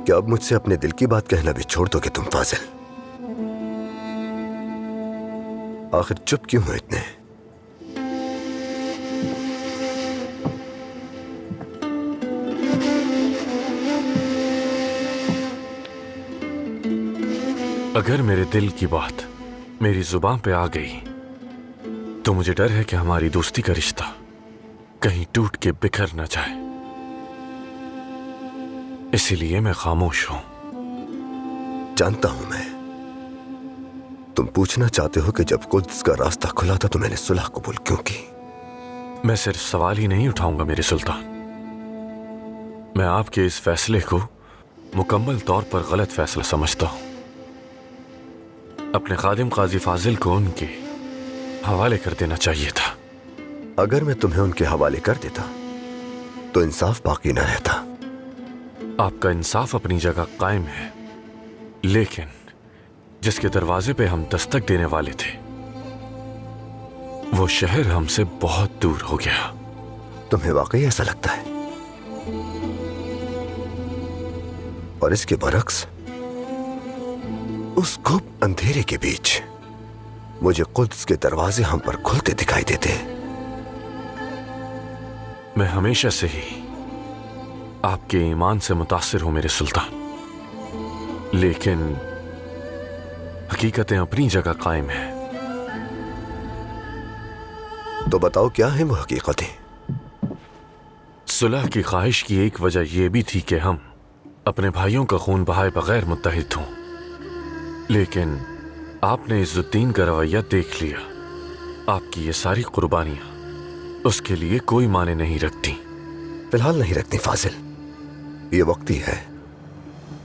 क्या अब मुझसे अपने दिल की बात कहना भी छोड़ दोगे तुम फाजिल؟ आखिर चुप क्यों हो इतने? अगर मेरे दिल की बात मेरी जुबान पे आ गई तो मुझे डर है कि हमारी दोस्ती का रिश्ता कहीं टूट के बिखर न जाए, इसीलिए मैं खामोश हूं। जानता हूं मैं। तुम पूछना चाहते हो कि जब कुद्स का रास्ता खुला था तो मैंने सुलह कबूल क्यों की। मैं सिर्फ सवाल ही नहीं उठाऊंगा मेरे सुल्तान, मैं आपके इस फैसले को मुकम्मल तौर पर गलत फैसला समझता हूं। अपने खादिम काजी फाजिल को उनके हवाले कर देना चाहिए था। अगर मैं तुम्हें उनके हवाले कर देता तो इंसाफ बाकी न रहता। आपका इंसाफ अपनी जगह कायम है, लेकिन जिसके दरवाजे पे हम दस्तक देने वाले थे वो शहर हमसे बहुत दूर हो गया। तुम्हें वाकई ऐसा लगता है? और इसके बरक्स उस खूब अंधेरे के बीच मुझे कुद्स के दरवाजे हम पर खुलते दिखाई देते। मैं हमेशा से ही आपके ईमान से मुतासिर हूं मेरे सुल्तान, लेकिन हकीकतें अपनी जगह कायम है। तो बताओ क्या है वो हकीकतें? सुलह की ख्वाहिश की एक वजह यह भी थी कि हम अपने भाइयों का खून बहाए बगैर मुत्तहिद हों, लेकिन आपने इज्जुद्दीन का रवैया देख लिया। आपकी ये सारी कुर्बानियां उसके लिए कोई माने नहीं रखती। फिलहाल नहीं रखती फाजिल। ये वक्त ही है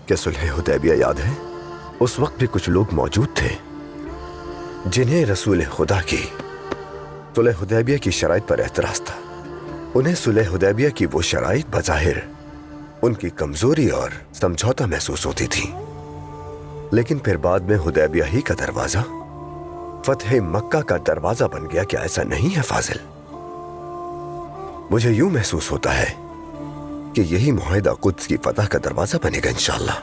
कि सुलह हुदैबिया याद है? उस वक्त भी कुछ लोग मौजूद थे जिन्हें रसूल खुदा की सुलह हुदैबिया की शराइत पर एतराज था। उन्हें सुलह हुदैबिया की वो शराइत बज़ाहिर उनकी कमजोरी और समझौता महसूस होती थी, लेकिन फिर बाद में हुदैबिया ही का दरवाजा फतह मक्का का दरवाजा बन गया। क्या ऐसा नहीं है फाजिल? मुझे यूं महसूस होता है कि यही मुआहिदा कुद्स की फतह का दरवाजा बनेगा इंशाअल्लाह।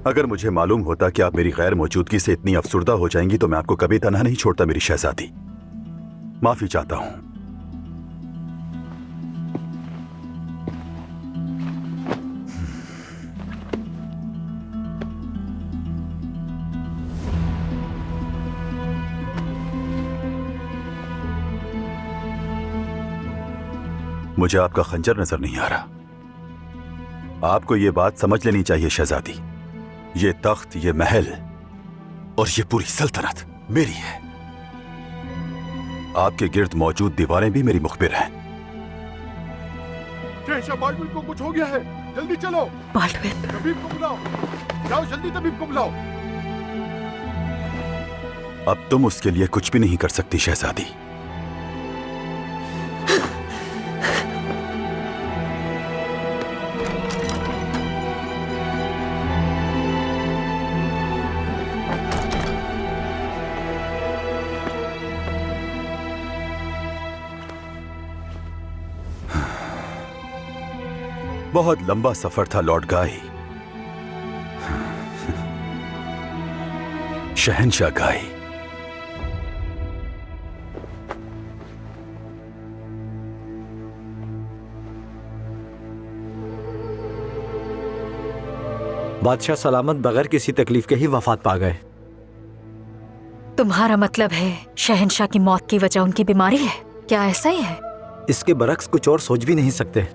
अगर मुझे मालूम होता कि आप मेरी गैर मौजूदगी से इतनी अफसुर्दा हो जाएंगी तो मैं आपको कभी तन्हा नहीं छोड़ता मेरी शहजादी। माफी चाहता हूं। मुझे आपका खंजर नजर नहीं आ रहा। आपको यह बात समझ लेनी चाहिए शहजादी, ये तख्त, ये महल और ये पूरी सल्तनत मेरी है। आपके गिर्द मौजूद दीवारें भी मेरी मुखबिर हैं। शहंशाह बाल्डविन को कुछ हो गया है, जल्दी चलो। बाल्डविन, तबीब को बुलाओ, जाओ जल्दी तबीब को बुलाओ। अब तुम उसके लिए कुछ भी नहीं कर सकती शहजादी। बहुत लंबा सफर था लॉर्ड गाय, शहंशाह गाय। बादशाह सलामत बगैर किसी तकलीफ के ही वफात पा गए। तुम्हारा मतलब है शहंशाह की मौत की वजह उनकी बीमारी है? क्या ऐसा ही है? इसके बरक्स कुछ और सोच भी नहीं सकते।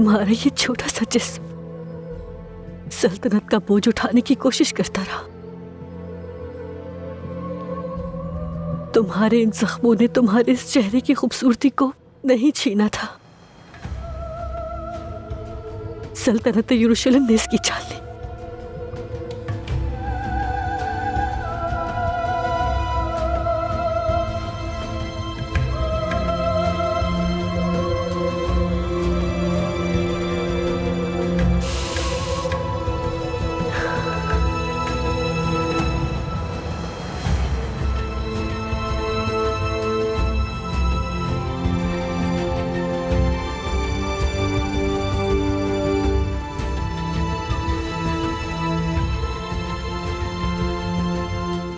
तुम्हारा ये छोटा सा जिस्म सल्तनत का बोझ उठाने की कोशिश करता रहा। तुम्हारे इन जख्मों ने तुम्हारे इस चेहरे की खूबसूरती को नहीं छीना था। सल्तनत यरूशलेम ने इसकी छान ली।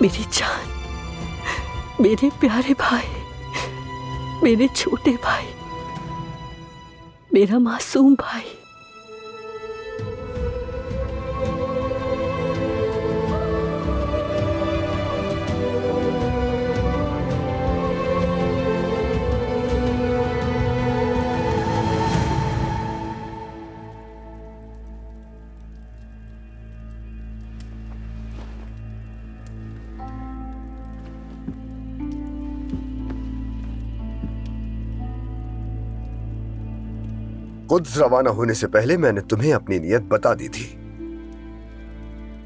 मेरी जान, मेरे प्यारे भाई, मेरे छोटे भाई, मेरा मासूम भाई। कुद्स रवाना होने से पहले मैंने तुम्हें अपनी नीयत बता दी थी,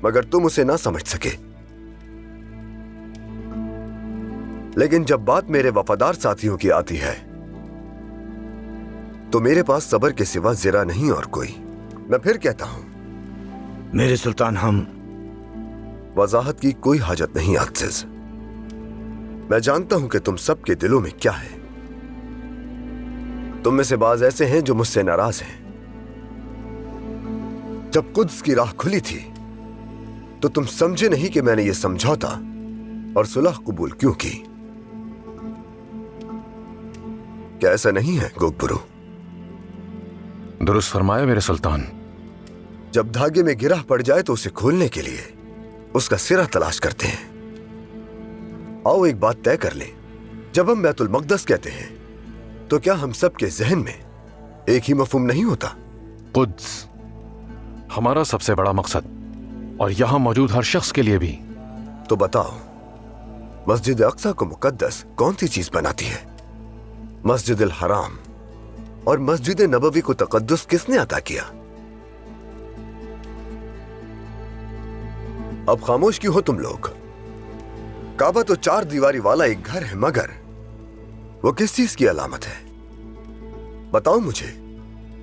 मगर तुम उसे ना समझ सके। लेकिन जब बात मेरे वफादार साथियों की आती है तो मेरे पास सब्र के सिवा ज़रा नहीं और कोई। मैं फिर कहता हूं, मेरे सुल्तान, हम वजाहत की कोई हाजत नहीं अज़ीज़। मैं जानता हूं कि तुम सबके दिलों में क्या है। तुम में से बाज ऐसे हैं जो मुझसे नाराज हैं। जब कुद्स की राह खुली थी तो तुम समझे नहीं कि मैंने यह समझौता और सुलह कबूल क्यों की। क्या ऐसा नहीं है गोगबरू? दुरुस्त फरमाया मेरे सुल्तान। जब धागे में गिरह पड़ जाए तो उसे खोलने के लिए उसका सिरा तलाश करते हैं। आओ एक बात तय कर लें, जब हम बैतुल मक़दस कहते हैं तो क्या हम सब के जहन में एक ही मफहूम नहीं होता? कुद्स हमारा सबसे बड़ा मकसद और यहां मौजूद हर शख्स के लिए भी। तो बताओ, मस्जिद अक्सा को मुकद्दस कौन सी चीज बनाती है? मस्जिद अल हराम और मस्जिद नबवी को तकद्दुस किसने अता किया? अब खामोश क्यों हो तुम लोग? काबा तो 4 दीवारी वाला एक घर है, मगर वो किस चीज की अलामत है? बताओ मुझे।